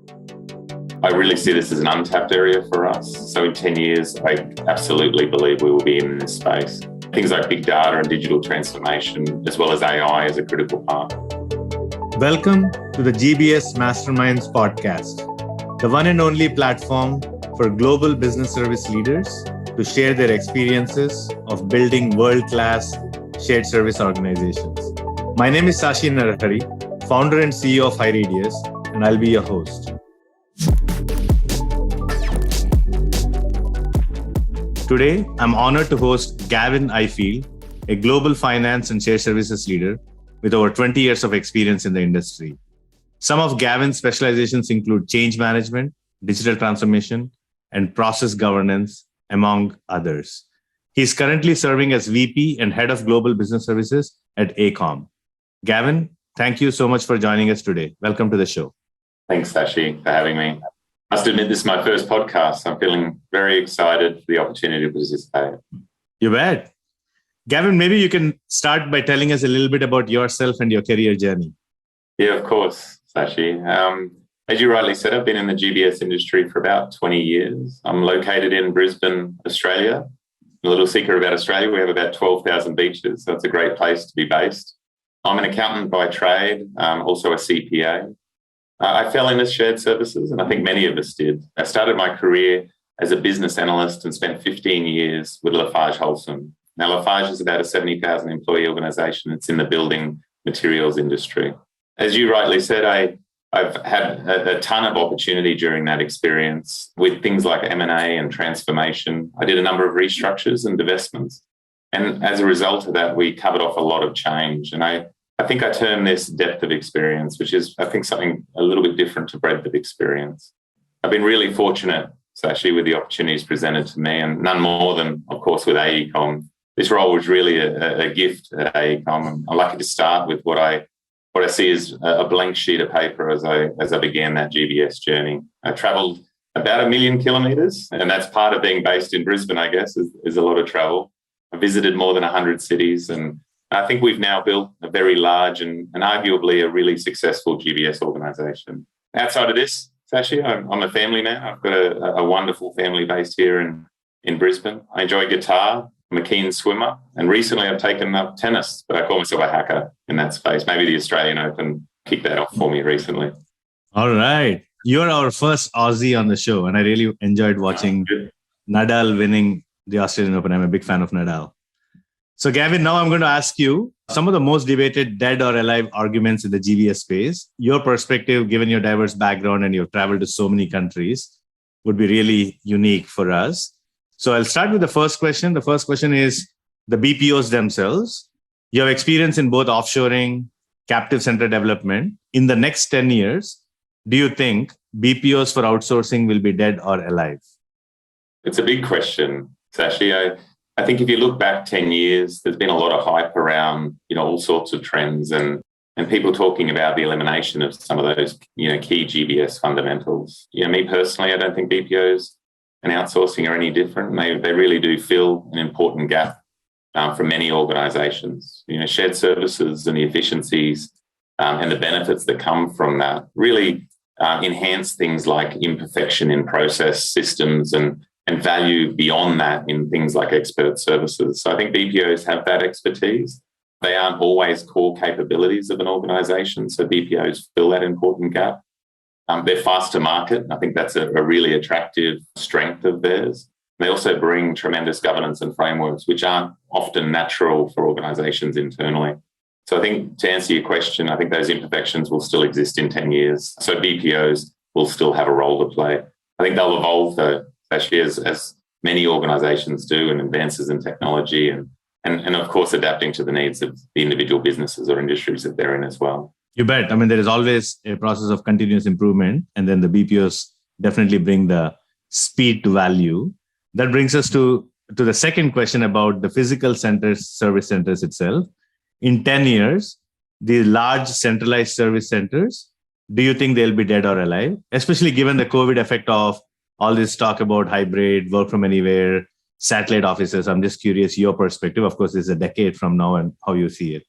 I really see this as an untapped area for us. So in 10 years, I absolutely believe we will be in this space. Things like big data and digital transformation, as well as AI, is a critical part. Welcome to the GBS Masterminds podcast, the one and only platform for global business service leaders to share their experiences of building world-class shared service organizations. My name is Sashi Narahari, founder and CEO of 𝗕𝗣𝗢𝗍, and I'll be your host. Today, I'm honored to host Gavin Ifield, a global finance and shared services leader with over 20 years of experience in the industry. Some of Gavin's specializations include change management, digital transformation, and process governance, among others. He's currently serving as VP and Head of Global Business Services at AECOM. Gavin, thank you so much for joining us today. Welcome to the show. Thanks, Sashi, for having me. I must admit, this is my first podcast. I'm feeling very excited for the opportunity to participate. You bet. Gavin, maybe you can start by telling us a little bit about yourself and your career journey. Yeah, of course, Sashi. As you rightly said, I've been in the GBS industry for about 20 years. I'm located in Brisbane, Australia. A little secret about Australia, we have about 12,000 beaches, so it's a great place to be based. I'm an accountant by trade, also a CPA. I fell into shared services, and I think many of us did. I started my career as a business analyst and spent 15 years with LafargeHolcim. Now, Lafarge is about a 70,000 employee organisation. It's in the building materials industry. As you rightly said, I've had a ton of opportunity during that experience with things like M&A and transformation. I did a number of restructures and divestments. And as a result of that, we covered off a lot of change. And I think I term this depth of experience, which is, I think, something a little bit different to breadth of experience. I've been really fortunate, Sashi, with the opportunities presented to me, and none more than, of course, with AECOM. This role was really a gift at AECOM. I'm lucky to start with what I see as a blank sheet of paper as I began that GBS journey. I travelled about 1 million kilometres, and that's part of being based in Brisbane, I guess, is a lot of travel. I visited more than 100 cities, and I think we've now built a very large and arguably a really successful GBS organisation. Outside of this, Sashi, I'm a family man. I've got a wonderful family based here in Brisbane. I enjoy guitar. I'm a keen swimmer, and recently I've taken up tennis, but I call myself a hacker in that space. Maybe the Australian Open kicked that off for me recently. All right. You're our first Aussie on the show, and I really enjoyed watching Nadal winning the Australian Open. I'm a big fan of Nadal. So Gavin, now I'm going to ask you some of the most debated dead or alive arguments in the GBS space. Your perspective, given your diverse background and you've traveled to so many countries, would be really unique for us. So I'll start with the first question. The first question is the BPOs themselves. You have experience in both offshoring, captive center development. In the next 10 years, do you think BPOs for outsourcing will be dead or alive? It's a big question, Sashi. I think if you look back 10 years, there's been a lot of hype around, all sorts of trends and people talking about the elimination of some of those, key GBS fundamentals. Me personally, I don't think BPOs and outsourcing are any different. They really do fill an important gap for many organizations. Shared services and the efficiencies and the benefits that come from that really enhance things like imperfection in process systems and value beyond that in things like expert services. So I think BPOs have that expertise. They aren't always core capabilities of an organization, so BPOs fill that important gap. They're fast to market. I think that's a really attractive strength of theirs. They also bring tremendous governance and frameworks, which aren't often natural for organizations internally. So I think to answer your question, I think those imperfections will still exist in 10 years. So BPOs will still have a role to play. I think they'll evolve, though, actually, as many organizations do, and advances in technology and of course, adapting to the needs of the individual businesses or industries that they're in as well. You bet. I mean, there is always a process of continuous improvement, and then the BPOs definitely bring the speed to value. That brings us to the second question about the physical centers, service centers itself. In 10 years, the large centralized service centers, do you think they'll be dead or alive? Especially given the COVID effect of all this talk about hybrid, work from anywhere, satellite offices. I'm just curious your perspective. Of course, this is a decade from now and how you see it.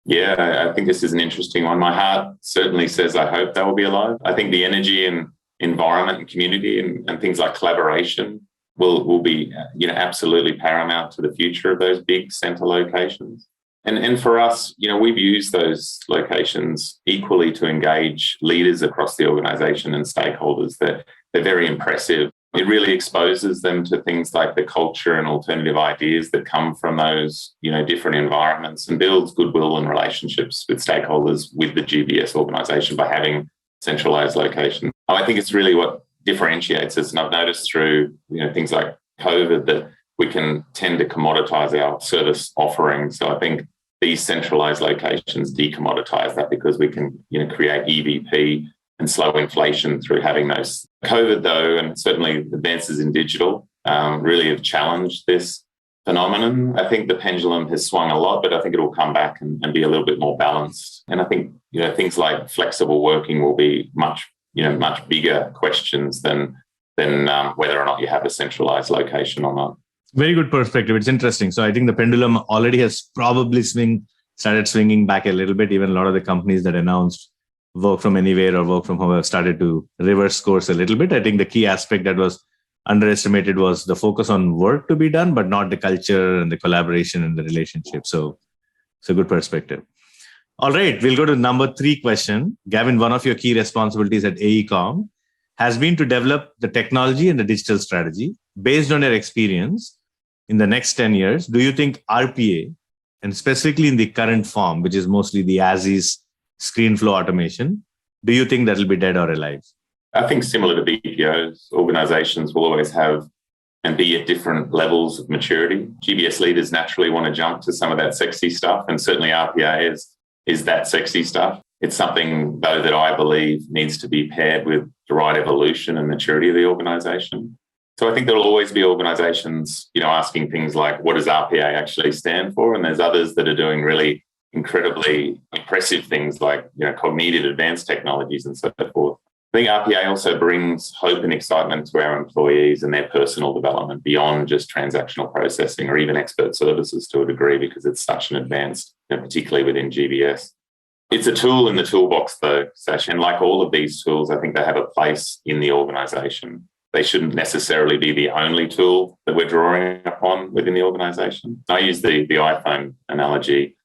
Yeah, I think this is an interesting one. My heart certainly says I hope they will be alive. I think the energy and environment and community and things like collaboration will be absolutely paramount to the future of those big centre locations. And for us, we've used those locations equally to engage leaders across the organisation and stakeholders. They're very impressive. It really exposes them to things like the culture and alternative ideas that come from those, different environments, and builds goodwill and relationships with stakeholders with the GBS organisation by having centralised locations. I think it's really what differentiates us. And I've noticed through, things like COVID that we can tend to commoditise our service offering. So I think these centralised locations decommoditise that because we can, create EVP and slow inflation through having those. COVID, though, and certainly advances in digital really have challenged this phenomenon. I think the pendulum has swung a lot, but I think it will come back and be a little bit more balanced. And I think, things like flexible working will be much bigger questions than whether or not you have a centralised location or not. Very good perspective. It's interesting. So I think the pendulum already has probably started swinging back a little bit. Even a lot of the companies that announced work from anywhere or work from home have started to reverse course a little bit. I think the key aspect that was underestimated was the focus on work to be done, but not the culture and the collaboration and the relationship. So it's a good perspective. All right, we'll go to number 3 question. Gavin, one of your key responsibilities at AECOM has been to develop the technology and the digital strategy. Based on your experience, in the next 10 years, do you think RPA, and specifically in the current form, which is mostly the as-is screen flow automation, do you think that will be dead or alive? I think similar to BPOs, organisations will always have and be at different levels of maturity. GBS leaders naturally want to jump to some of that sexy stuff, and certainly RPA is that sexy stuff. It's something, though, that I believe needs to be paired with the right evolution and maturity of the organisation. So I think there will always be organisations, asking things like, what does RPA actually stand for? And there's others that are doing really incredibly impressive things like, cognitive advanced technologies and so forth. I think RPA also brings hope and excitement to our employees and their personal development beyond just transactional processing or even expert services to a degree, because it's such an advanced, particularly within GBS. It's a tool in the toolbox, though, Sash, and like all of these tools, I think they have a place in the organisation. They shouldn't necessarily be the only tool that we're drawing upon within the organisation. I use the iPhone analogy.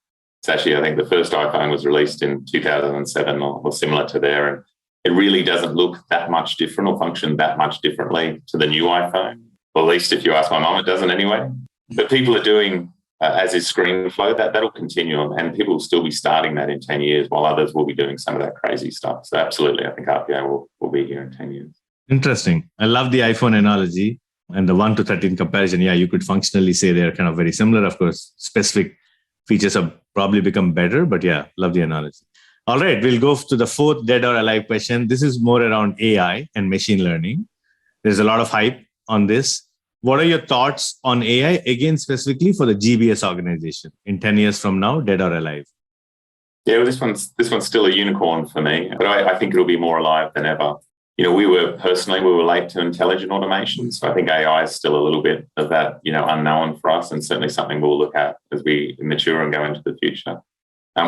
Sashi, I think the first iPhone was released in 2007 or similar to there, and it really doesn't look that much different or function that much differently to the new iPhone. Well, at least if you ask my mum, it doesn't anyway. But people are doing as is screen flow, that'll continue, and people will still be starting that in 10 years while others will be doing some of that crazy stuff. So absolutely, I think RPA will be here in 10 years. Interesting. I love the iPhone analogy and the 1 to 13 comparison. Yeah, you could functionally say they're kind of very similar. Of course, specific features have probably become better, but yeah, love the analogy. All right, we'll go to the 4th dead or alive question. This is more around AI and machine learning. There's a lot of hype on this. What are your thoughts on AI, again, specifically for the GBS organization in 10 years from now, dead or alive? Yeah, well, this one's still a unicorn for me, but I think it'll be more alive than ever. We were late to intelligent automation. So I think AI is still a little bit of that, unknown for us, and certainly something we'll look at as we mature and go into the future.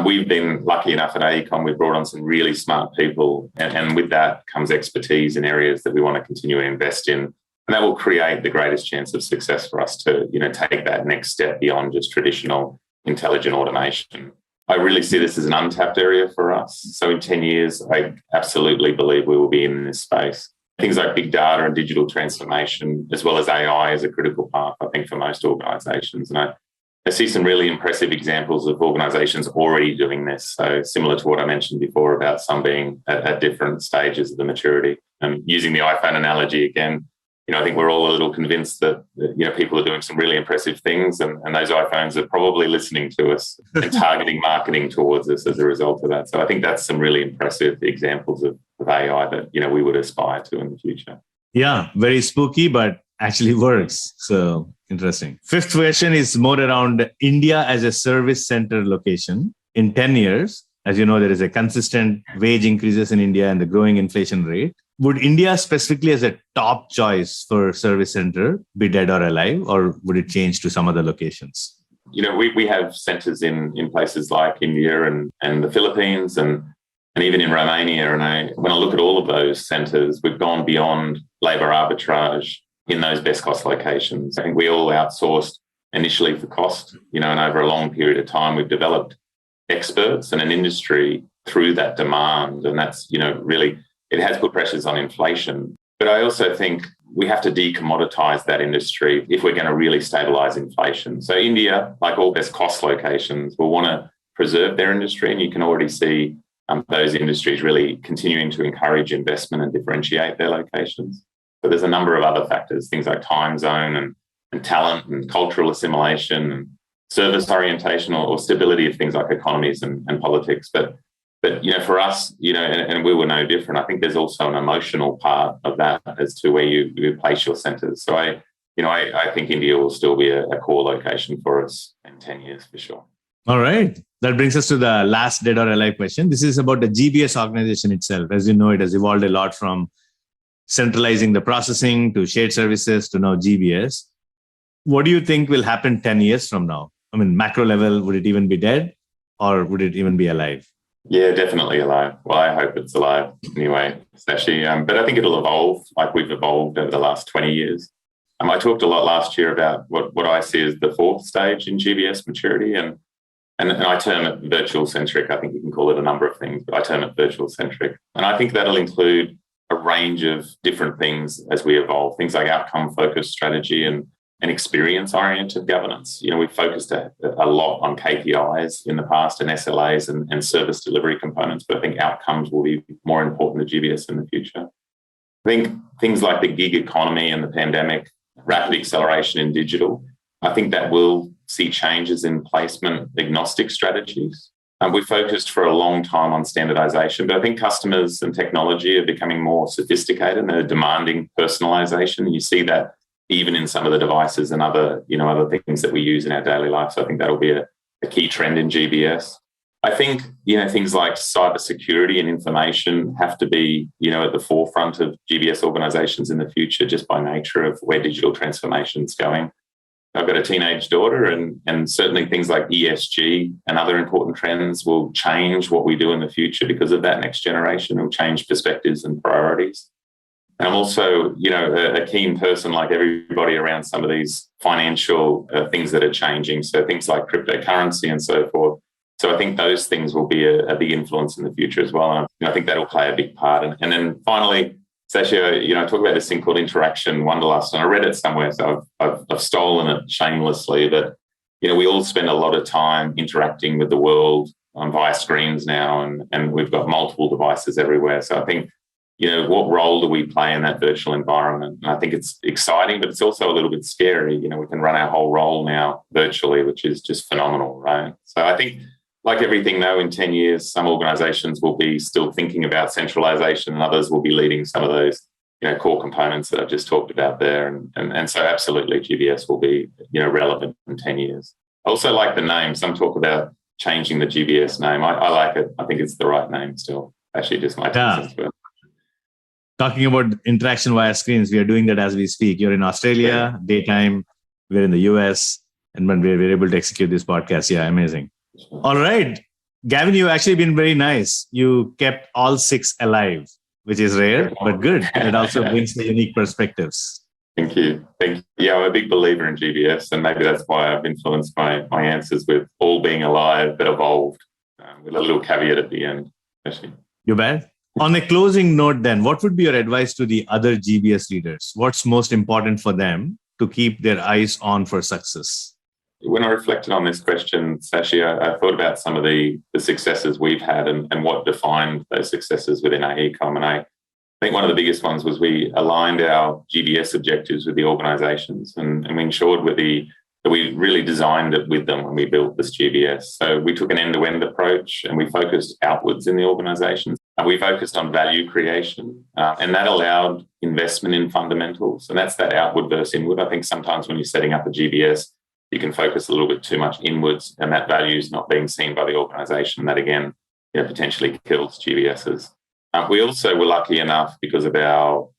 We've been lucky enough at AECOM, we've brought on some really smart people, and with that comes expertise in areas that we want to continue to invest in. And that will create the greatest chance of success for us to, take that next step beyond just traditional intelligent automation. I really see this as an untapped area for us. So in 10 years, I absolutely believe we will be in this space. Things like big data and digital transformation, as well as AI, is a critical part, I think, for most organisations. And I see some really impressive examples of organisations already doing this. So similar to what I mentioned before about some being at different stages of the maturity. And using the iPhone analogy again, I think we're all a little convinced that people are doing some really impressive things, and those iPhones are probably listening to us and targeting marketing towards us as a result of that. So I think that's some really impressive examples of AI that we would aspire to in the future. Yeah, very spooky, but actually works. So interesting. 5th question is more around India as a service center location. In 10 years, as you know, there is a consistent wage increases in India and the growing inflation rate. Would India specifically as a top choice for service center be dead or alive, or would it change to some other locations? We have centers in places like India and the Philippines, and And even in Romania, when I look at all of those centres, we've gone beyond labour arbitrage in those best cost locations. I think we all outsourced initially for cost, and over a long period of time, we've developed experts and an industry through that demand. And that's, really, it has put pressures on inflation. But I also think we have to decommoditize that industry if we're going to really stabilize inflation. So India, like all best cost locations, will want to preserve their industry. And you can already see those industries really continuing to encourage investment and differentiate their locations. But there's a number of other factors, things like time zone and talent and cultural assimilation and service orientation or stability of things like economies and politics. But for us, and we were no different. I think there's also an emotional part of that as to where you place your centres. So I think India will still be a core location for us in 10 years for sure. All right. That brings us to the last dead or alive question. This is about the GBS organization itself. As you know, it has evolved a lot from centralizing the processing to shared services to now GBS. What do you think will happen 10 years from now? I mean, macro level, would it even be dead or would it even be alive? Yeah, definitely alive. Well, I hope it's alive anyway, 𝗕𝗫. But I think it'll evolve like we've evolved over the last 20 years. I talked a lot last year about what I see as the fourth stage in GBS maturity. And I term it virtual-centric. I think you can call it a number of things, but I term it virtual-centric. And I think that'll include a range of different things as we evolve, things like outcome-focused strategy and experience-oriented governance. We've focused a lot on KPIs in the past and SLAs and service delivery components, but I think outcomes will be more important to GBS in the future. I think things like the gig economy and the pandemic, rapid acceleration in digital, I think that will see changes in placement agnostic strategies. We focused for a long time on standardization, but I think customers and technology are becoming more sophisticated and they're demanding personalization. You see that even in some of the devices and other things that we use in our daily life. So I think that'll be a key trend in GBS. I think, things like cybersecurity and information have to be, at the forefront of GBS organizations in the future, just by nature of where digital transformation is going. I've got a teenage daughter and certainly things like ESG and other important trends will change what we do in the future because of that next generation. It'll change perspectives and priorities. And I'm also, a keen person like everybody around some of these financial things that are changing. So things like cryptocurrency and so forth. So I think those things will be a big influence in the future as well. And I think that'll play a big part. And then finally, 𝗕𝗫, I talk about this thing called interaction wanderlust, and I read it somewhere, so I've stolen it shamelessly. But we all spend a lot of time interacting with the world via screens now, and we've got multiple devices everywhere. So I think, what role do we play in that virtual environment? And I think it's exciting, but it's also a little bit scary. We can run our whole role now virtually, which is just phenomenal, right? So I think, like everything, though, in 10 years, some organizations will be still thinking about centralization and others will be leading some of those, core components that I've just talked about there. And so absolutely GBS will be, relevant in 10 years. I also like the name. Some talk about changing the GBS name. I like it. I think it's the right name still. Actually, just my sense of it. Talking about interaction via screens, we are doing that as we speak. You're in Australia, daytime. We're in the US. And when we're able to execute this podcast, yeah, amazing. All right. Gavin, you've actually been very nice. You kept all 6 alive, which is rare, but good. It also brings the unique perspectives. Thank you. Yeah, I'm a big believer in GBS, and maybe that's why I've influenced my answers with all being alive but evolved, with a little caveat at the end. Actually. You bet. On a closing note then, what would be your advice to the other GBS leaders? What's most important for them to keep their eyes on for success? When I reflected on this question, 𝗕𝗫, I thought about some of the successes we've had and what defined those successes within AECOM. And I think one of the biggest ones was we aligned our GBS objectives with the organizations and we ensured that we really designed it with them when we built this GBS. So we took an end-to-end approach and we focused outwards in the organization. And we focused on value creation and that allowed investment in fundamentals. And that's that outward versus inward. I think sometimes when you're setting up a GBS, you can focus a little bit too much inwards and that value is not being seen by the organization. That again, potentially kills GBSs. We also were lucky enough because of our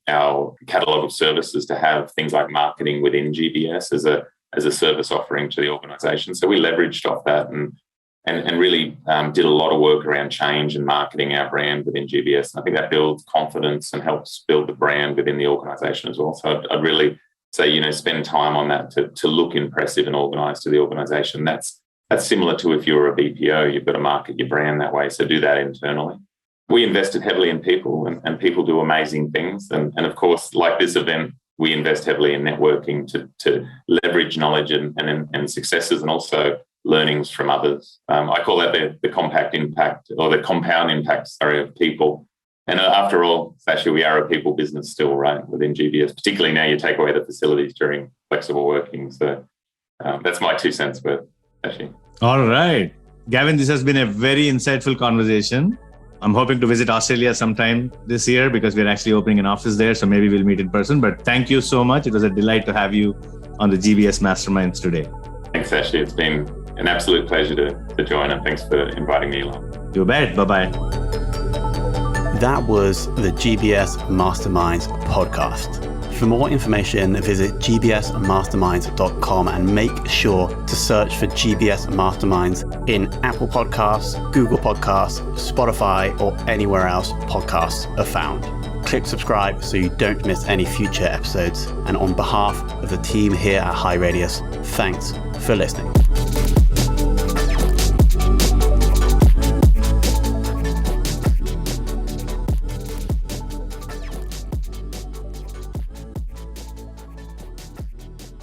catalogue of services to have things like marketing within GBS as a service offering to the organization. So we leveraged off that and really did a lot of work around change and marketing our brand within GBS. And I think that builds confidence and helps build the brand within the organisation as well. So I'd really say, spend time on that to look impressive and organised to the organisation. That's similar to if you're a BPO, you've got to market your brand that way. So do that internally. We invested heavily in people, and people do amazing things. And of course, like this event, we invest heavily in networking to leverage knowledge and successes, and also learnings from others. I call that the compound impact of people. And after all, actually, we are a people business still, right, within GBS, particularly now you take away the facilities during flexible working. So that's my 2 cents worth, actually. All right. Gavin, this has been a very insightful conversation. I'm hoping to visit Australia sometime this year because we're actually opening an office there. So maybe we'll meet in person. But thank you so much. It was a delight to have you on the GBS Masterminds today. Thanks, Ashley. It's been an absolute pleasure to join, and thanks for inviting me along. You bet. Bye-bye. That was the GBS Masterminds podcast. For more information, visit gbsmasterminds.com and make sure to search for GBS Masterminds in Apple Podcasts, Google Podcasts, Spotify, or anywhere else podcasts are found. Click subscribe so you don't miss any future episodes. And on behalf of the team here at High Radius, thanks for listening.